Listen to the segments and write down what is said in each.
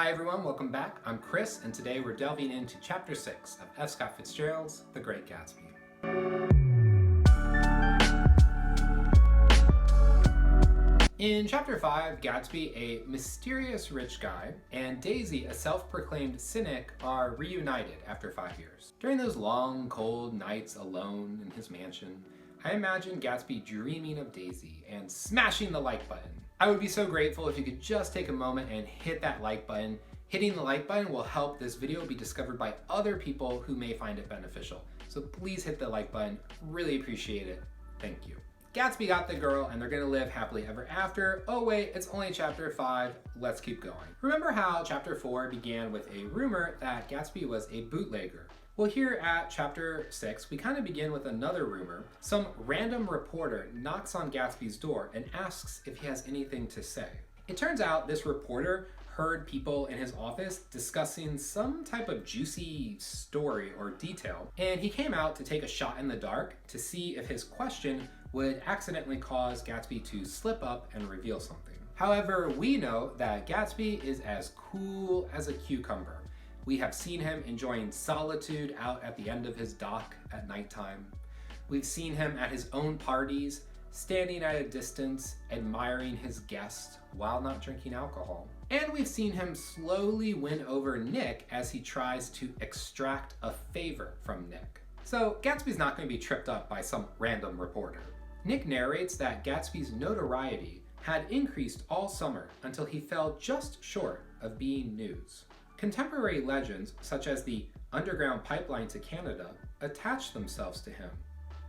Hi everyone, welcome back. I'm Chris, and today we're delving into Chapter 6 of F. Scott Fitzgerald's The Great Gatsby. In Chapter 5, Gatsby, a mysterious rich guy, and Daisy, a self-proclaimed cynic, are reunited after 5 years. During those long, cold nights alone in his mansion, I imagine Gatsby dreaming of Daisy and smashing the like button. I would be so grateful if you could just take a moment and hit that like button. Hitting the like button will help this video be discovered by other people who may find it beneficial. So please hit the like button, really appreciate it. Thank you. Gatsby got the girl and they're gonna live happily ever after. Oh wait, it's only Chapter 5, let's keep going. Remember how Chapter 4 began with a rumor that Gatsby was a bootlegger? Well, here at Chapter 6, we kind of begin with another rumor. Some random reporter knocks on Gatsby's door and asks if he has anything to say. It turns out this reporter heard people in his office discussing some type of juicy story or detail, and he came out to take a shot in the dark to see if his question would accidentally cause Gatsby to slip up and reveal something. However, we know that Gatsby is as cool as a cucumber. We have seen him enjoying solitude out at the end of his dock at nighttime. We've seen him at his own parties, standing at a distance, admiring his guests while not drinking alcohol. And we've seen him slowly win over Nick as he tries to extract a favor from Nick. So Gatsby's not going to be tripped up by some random reporter. Nick narrates that Gatsby's notoriety had increased all summer until he fell just short of being news. Contemporary legends, such as the underground pipeline to Canada, attached themselves to him.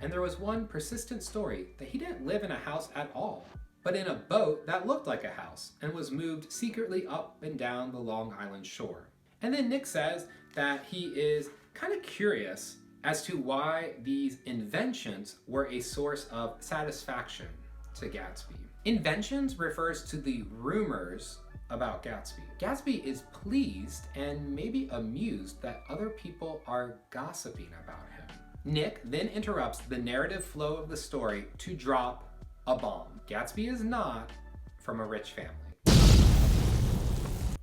And there was one persistent story that he didn't live in a house at all, but in a boat that looked like a house and was moved secretly up and down the Long Island shore. And then Nick says that he is kind of curious as to why these inventions were a source of satisfaction to Gatsby. Inventions refers to the rumors about Gatsby. Gatsby is pleased and maybe amused that other people are gossiping about him. Nick then interrupts the narrative flow of the story to drop a bomb. Gatsby is not from a rich family.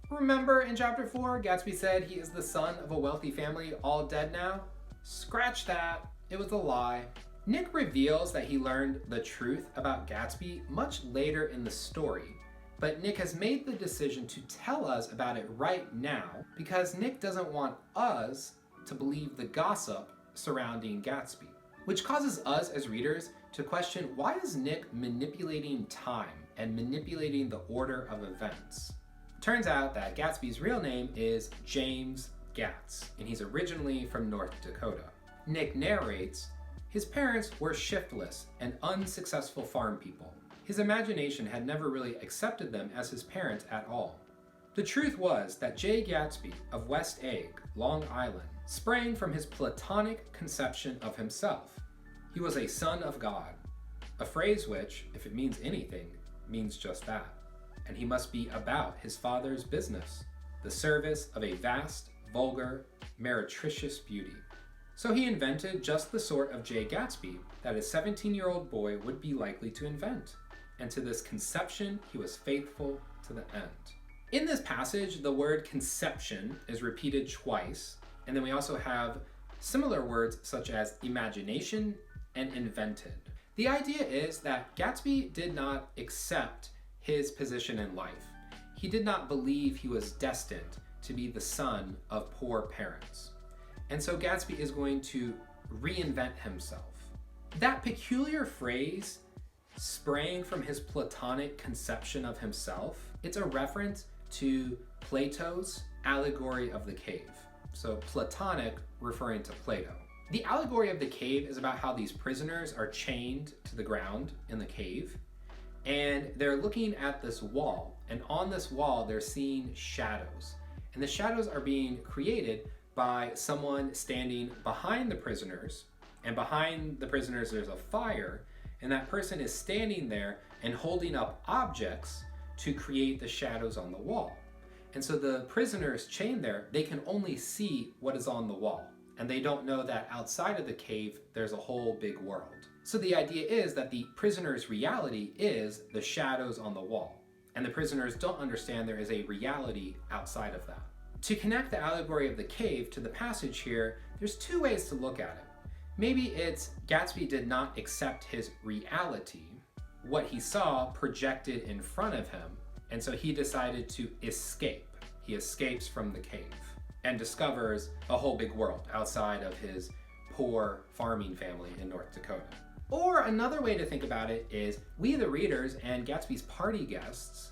Remember in Chapter 4, Gatsby said he is the son of a wealthy family, all dead now? Scratch that, it was a lie. Nick reveals that he learned the truth about Gatsby much later in the story, but Nick has made the decision to tell us about it right now because Nick doesn't want us to believe the gossip surrounding Gatsby, which causes us as readers to question, why is Nick manipulating time and manipulating the order of events? Turns out that Gatsby's real name is James Gatz, and he's originally from North Dakota. Nick narrates, his parents were shiftless and unsuccessful farm people. His imagination had never really accepted them as his parents at all. The truth was that J. Gatsby of West Egg, Long Island, sprang from his Platonic conception of himself. He was a son of God, a phrase which, if it means anything, means just that. And he must be about his father's business, the service of a vast, vulgar, meretricious beauty. So he invented just the sort of J. Gatsby that a 17-year-old boy would be likely to invent. And to this conception, he was faithful to the end. In this passage, the word conception is repeated twice, and then we also have similar words such as imagination and invented. The idea is that Gatsby did not accept his position in life. He did not believe he was destined to be the son of poor parents. And so Gatsby is going to reinvent himself. That peculiar phrase, sprang from his Platonic conception of himself, it's a reference to Plato's Allegory of the Cave. So Platonic referring to Plato. The Allegory of the Cave is about how these prisoners are chained to the ground in the cave, and they're looking at this wall, and on this wall they're seeing shadows. And the shadows are being created by someone standing behind the prisoners, and behind the prisoners there's a fire, and that person is standing there and holding up objects to create the shadows on the wall. And so the prisoners chained there, they can only see what is on the wall. And they don't know that outside of the cave, there's a whole big world. So the idea is that the prisoner's reality is the shadows on the wall. and the prisoners don't understand there is a reality outside of that. To connect the allegory of the cave to the passage here, there's two ways to look at it. Maybe it's Gatsby did not accept his reality, what he saw projected in front of him, and so he decided to escape. He escapes from the cave and discovers a whole big world outside of his poor farming family in North Dakota. Or another way to think about it is we, the readers, and Gatsby's party guests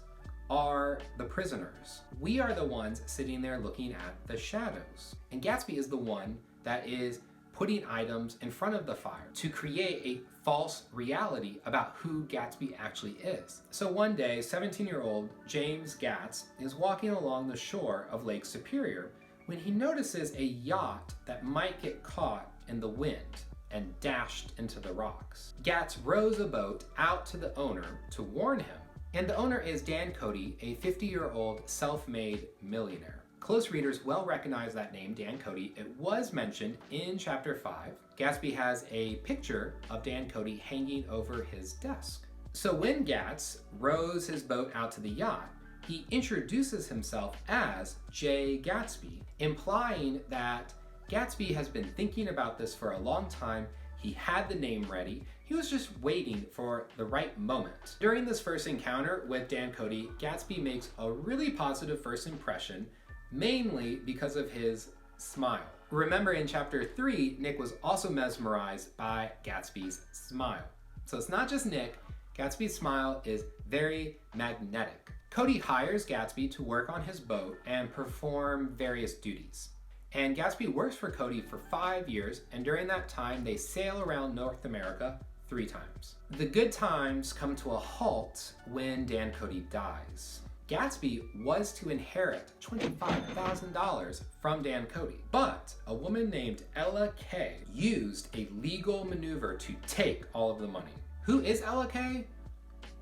are the prisoners. We are the ones sitting there looking at the shadows. And Gatsby is the one that is putting items in front of the fire to create a false reality about who Gatsby actually is. So one day, 17-year-old James Gatz is walking along the shore of Lake Superior when he notices a yacht that might get caught in the wind and dashed into the rocks. Gatz rows a boat out to the owner to warn him, and the owner is Dan Cody, a 50-year-old self-made millionaire. Close readers well recognize that name, Dan Cody. It was mentioned in chapter 5. Gatsby has a picture of Dan Cody hanging over his desk. So when Gatz rows his boat out to the yacht, he introduces himself as J. Gatsby, implying that Gatsby has been thinking about this for a long time. He had the name ready. He was just waiting for the right moment. During this first encounter with Dan Cody, Gatsby makes a really positive first impression, mainly because of his smile. Remember in chapter 3, Nick was also mesmerized by Gatsby's smile. So it's not just Nick, Gatsby's smile is very magnetic. Cody hires Gatsby to work on his boat and perform various duties. And Gatsby works for Cody for 5 years, and during that time they sail around North America 3 times. The good times come to a halt when Dan Cody dies. Gatsby was to inherit $25,000 from Dan Cody, but a woman named Ella Kay used a legal maneuver to take all of the money. Who is Ella Kay?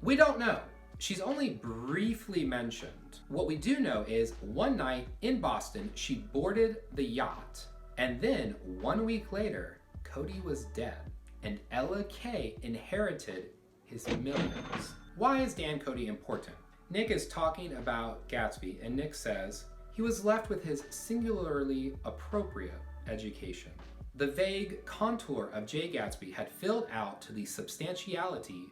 We don't know. She's only briefly mentioned. What we do know is one night in Boston, she boarded the yacht, and then 1 week later, Cody was dead, and Ella Kay inherited his millions. Why is Dan Cody important? Nick is talking about Gatsby, and Nick says, he was left with his singularly appropriate education. The vague contour of J. Gatsby had filled out to the substantiality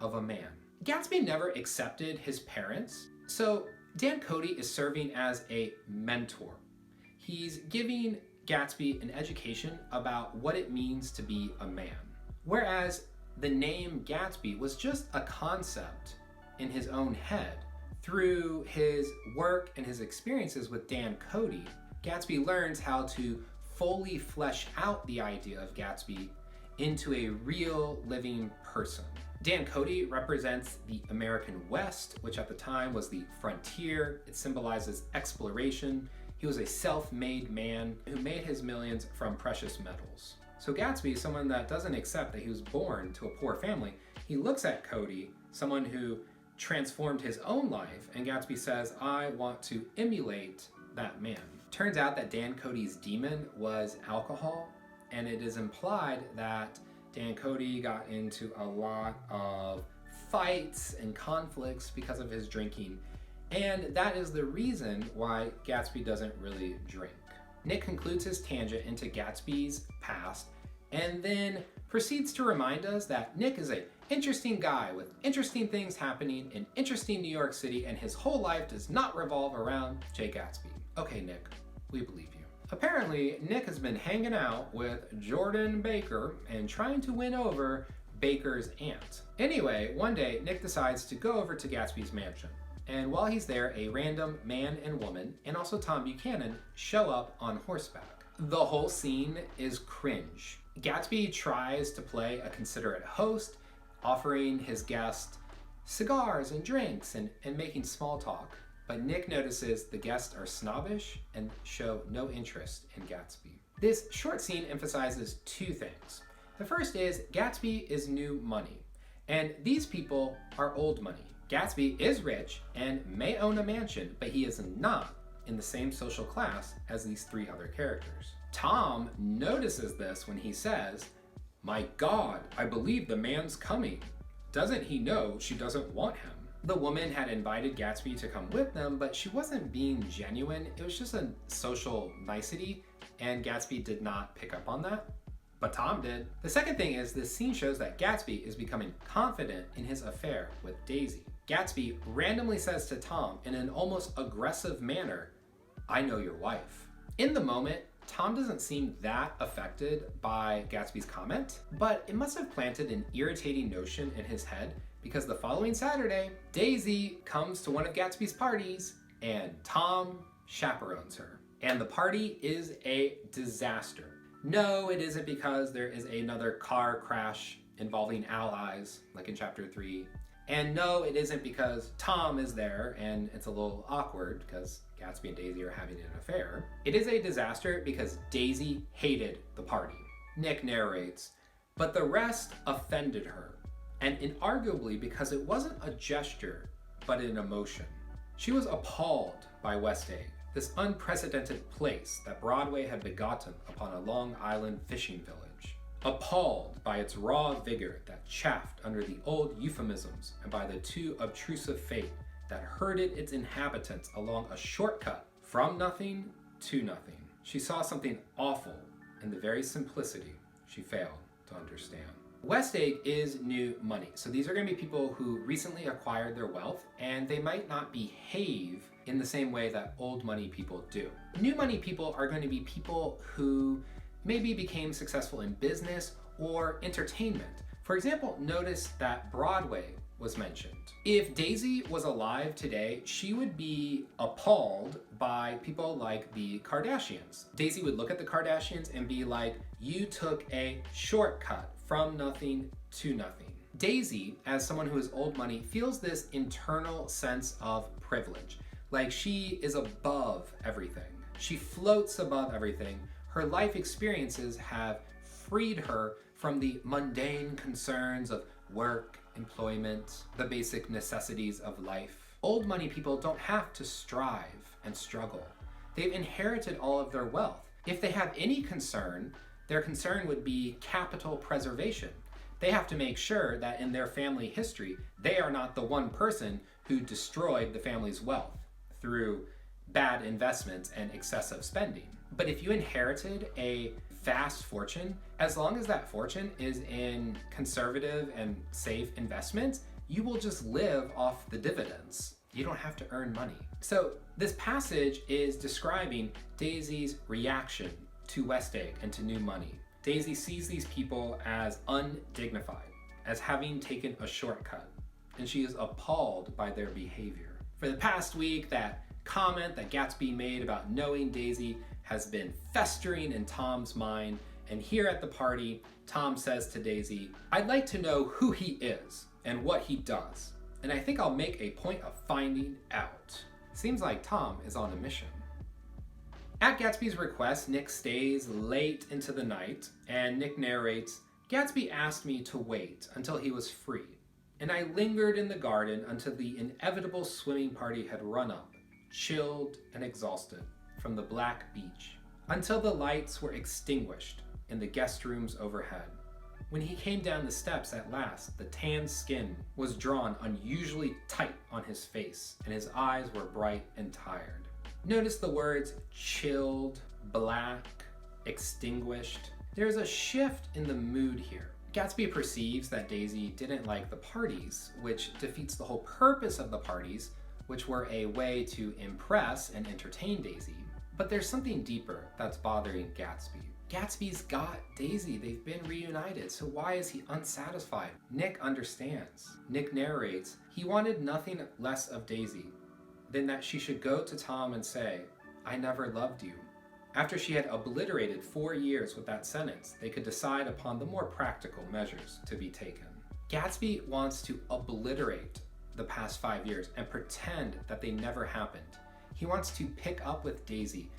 of a man. Gatsby never accepted his parents, so Dan Cody is serving as a mentor. He's giving Gatsby an education about what it means to be a man. Whereas the name Gatsby was just a concept in his own head. Through his work and his experiences with Dan Cody, Gatsby learns how to fully flesh out the idea of Gatsby into a real living person. Dan Cody represents the American West, which at the time was the frontier. It symbolizes exploration. He was a self-made man who made his millions from precious metals. So Gatsby is someone that doesn't accept that he was born to a poor family. He looks at Cody, someone who transformed his own life, and Gatsby says, I want to emulate that man. Turns out that Dan Cody's demon was alcohol, and it is implied that Dan Cody got into a lot of fights and conflicts because of his drinking, and that is the reason why Gatsby doesn't really drink. Nick concludes his tangent into Gatsby's past and then proceeds to remind us that Nick is an interesting guy with interesting things happening in interesting New York City, and his whole life does not revolve around J. Gatsby. Okay, Nick, we believe you. Apparently, Nick has been hanging out with Jordan Baker and trying to win over Baker's aunt. Anyway, one day, Nick decides to go over to Gatsby's mansion. And while he's there, a random man and woman, and also Tom Buchanan, show up on horseback. The whole scene is cringe. Gatsby tries to play a considerate host, offering his guest cigars and drinks and making small talk. But Nick notices the guests are snobbish and show no interest in Gatsby. This short scene emphasizes 2 things. The first is Gatsby is new money, and these people are old money. Gatsby is rich and may own a mansion, but he is not in the same social class as these 3 other characters. Tom notices this when he says, "My God, I believe the man's coming. Doesn't he know she doesn't want him?" The woman had invited Gatsby to come with them, but she wasn't being genuine. It was just a social nicety, and Gatsby did not pick up on that. But Tom did. The second thing is this scene shows that Gatsby is becoming confident in his affair with Daisy. Gatsby randomly says to Tom in an almost aggressive manner, "I know your wife." In the moment, Tom doesn't seem that affected by Gatsby's comment, but it must have planted an irritating notion in his head because the following Saturday, Daisy comes to one of Gatsby's parties and Tom chaperones her. And the party is a disaster. No, it isn't because there is another car crash involving allies, like in chapter 3. And no, it isn't because Tom is there and it's a little awkward because Gatsby and Daisy are having an affair. It is a disaster because Daisy hated the party. Nick narrates, but the rest offended her, and inarguably because it wasn't a gesture, but an emotion. She was appalled by West Egg, this unprecedented place that Broadway had begotten upon a Long Island fishing village. Appalled by its raw vigor that chafed under the old euphemisms and by the too obtrusive fate that herded its inhabitants along a shortcut from nothing to nothing. She saw something awful in the very simplicity she failed to understand. West Egg is new money. So these are going to be people who recently acquired their wealth, and they might not behave in the same way that old money people do. New money people are going to be people who maybe became successful in business or entertainment. For example, notice that Broadway was mentioned. If Daisy was alive today, she would be appalled by people like the Kardashians. Daisy would look at the Kardashians and be like, "You took a shortcut from nothing to nothing." Daisy, as someone who is old money, feels this internal sense of privilege. Like she is above everything. She floats above everything. Her life experiences have freed her from the mundane concerns of work, employment, the basic necessities of life. Old money people don't have to strive and struggle. They've inherited all of their wealth. If they have any concern, their concern would be capital preservation. They have to make sure that in their family history, they are not the one person who destroyed the family's wealth through bad investments and excessive spending. But if you inherited a vast fortune, as long as that fortune is in conservative and safe investments, you will just live off the dividends. You don't have to earn money. So this passage is describing Daisy's reaction to West Egg and to new money. Daisy sees these people as undignified, as having taken a shortcut, and she is appalled by their behavior. For the past week, that comment that Gatsby made about knowing Daisy has been festering in Tom's mind, and here at the party, Tom says to Daisy, "I'd like to know who he is and what he does, and I think I'll make a point of finding out." Seems like Tom is on a mission. At Gatsby's request, Nick stays late into the night, and Nick narrates, "Gatsby asked me to wait until he was free, and I lingered in the garden until the inevitable swimming party had run up, chilled and exhausted, from the black beach, until the lights were extinguished in the guest rooms overhead. When he came down the steps at last, the tan skin was drawn unusually tight on his face, and his eyes were bright and tired." Notice the words chilled, black, extinguished. There's a shift in the mood here. Gatsby perceives that Daisy didn't like the parties, which defeats the whole purpose of the parties, which were a way to impress and entertain Daisy. But there's something deeper that's bothering Gatsby. Gatsby's got Daisy, they've been reunited, so why is he unsatisfied? Nick understands. Nick narrates, he wanted nothing less of Daisy than that she should go to Tom and say, "I never loved you." After she had obliterated 4 years with that sentence, they could decide upon the more practical measures to be taken. Gatsby wants to obliterate the past 5 years and pretend that they never happened. He wants to pick up with Daisy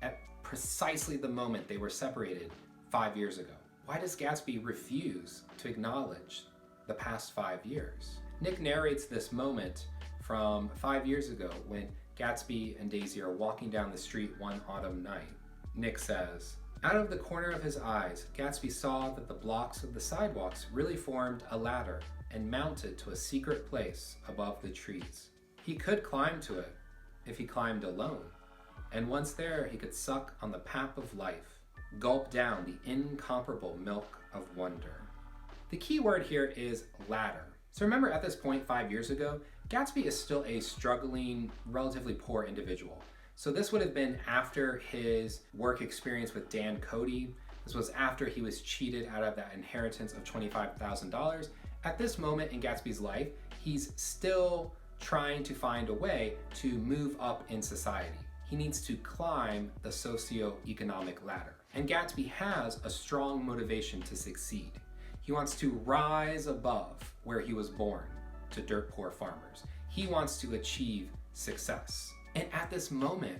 at precisely the moment they were separated 5 years ago. Why does Gatsby refuse to acknowledge the past 5 years? Nick narrates this moment from 5 years ago when Gatsby and Daisy are walking down the street one autumn night. Nick says, "Out of the corner of his eyes, Gatsby saw that the blocks of the sidewalks really formed a ladder, and mounted to a secret place above the trees. He could climb to it if he climbed alone, and once there he could suck on the pap of life, gulp down the incomparable milk of wonder. The key word here is ladder. So remember, at this point 5 years ago, Gatsby is still a struggling, relatively poor individual. So this would have been after his work experience with Dan Cody. This was after he was cheated out of that inheritance of $25,000. At this moment in Gatsby's life, he's still trying to find a way to move up in society. He needs to climb the socioeconomic ladder. And Gatsby has a strong motivation to succeed. He wants to rise above where he was born, to dirt poor farmers. He wants to achieve success. And at this moment,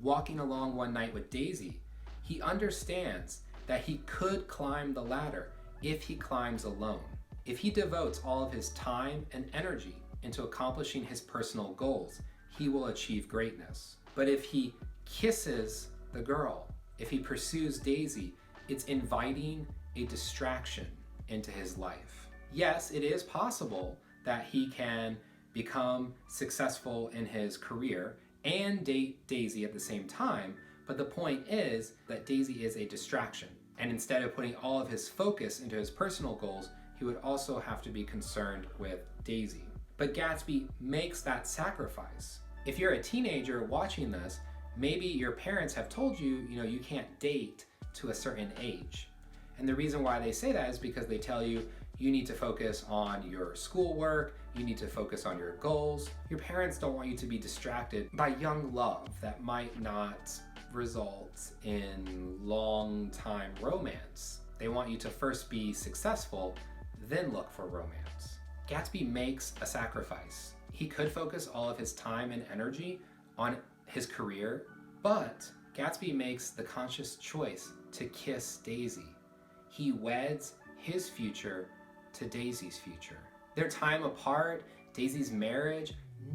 walking along one night with Daisy, he understands that he could climb the ladder if he climbs alone. If he devotes all of his time and energy into accomplishing his personal goals, he will achieve greatness. But if he kisses the girl, if he pursues Daisy, it's inviting a distraction into his life. Yes, it is possible that he can become successful in his career and date Daisy at the same time, but the point is that Daisy is a distraction. And instead of putting all of his focus into his personal goals, he would also have to be concerned with Daisy. But Gatsby makes that sacrifice. If you're a teenager watching this, maybe your parents have told you, you can't date to a certain age. And the reason why they say that is because they tell you, you need to focus on your schoolwork, you need to focus on your goals. Your parents don't want you to be distracted by young love that might not result in long-time romance. They want you to first be successful, then look for romance. Gatsby makes a sacrifice. He could focus all of his time and energy on his career, but Gatsby makes the conscious choice to kiss Daisy. He weds his future to Daisy's future. Their time apart, Daisy's marriage,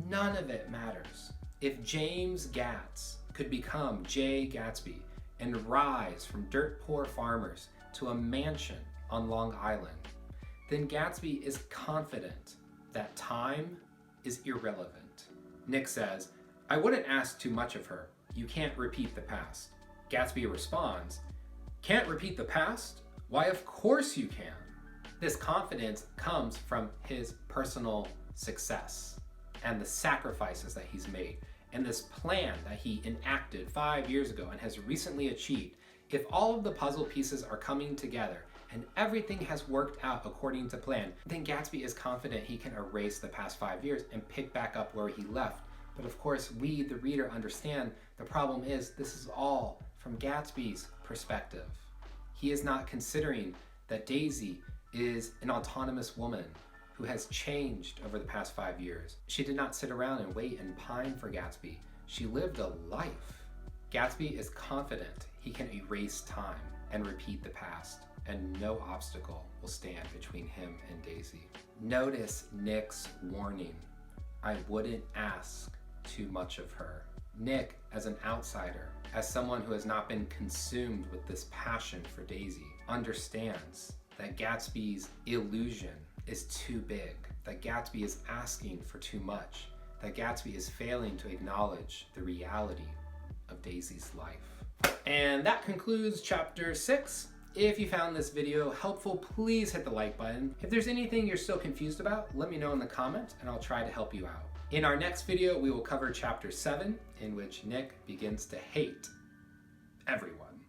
none of it matters. If James Gatz could become J. Gatsby and rise from dirt poor farmers to a mansion on Long Island, then Gatsby is confident that time is irrelevant. Nick says, "I wouldn't ask too much of her. You can't repeat the past." Gatsby responds, "Can't repeat the past? Why, of course you can." This confidence comes from his personal success and the sacrifices that he's made and this plan that he enacted 5 years ago and has recently achieved. If all of the puzzle pieces are coming together and everything has worked out according to plan, then Gatsby is confident he can erase the past 5 years and pick back up where he left. But of course, we, the reader, understand the problem is this is all from Gatsby's perspective. He is not considering that Daisy is an autonomous woman who has changed over the past 5 years. She did not sit around and wait and pine for Gatsby. She lived a life. Gatsby is confident he can erase time and repeat the past, and no obstacle will stand between him and Daisy. Notice Nick's warning. I wouldn't ask too much of her. Nick, as an outsider, as someone who has not been consumed with this passion for Daisy, understands that Gatsby's illusion is too big, that Gatsby is asking for too much, that Gatsby is failing to acknowledge the reality of Daisy's life. And that concludes chapter 6. If you found this video helpful, please hit the like button. If there's anything you're still confused about, let me know in the comments and I'll try to help you out. In our next video, we will cover chapter 7, in which Nick begins to hate everyone.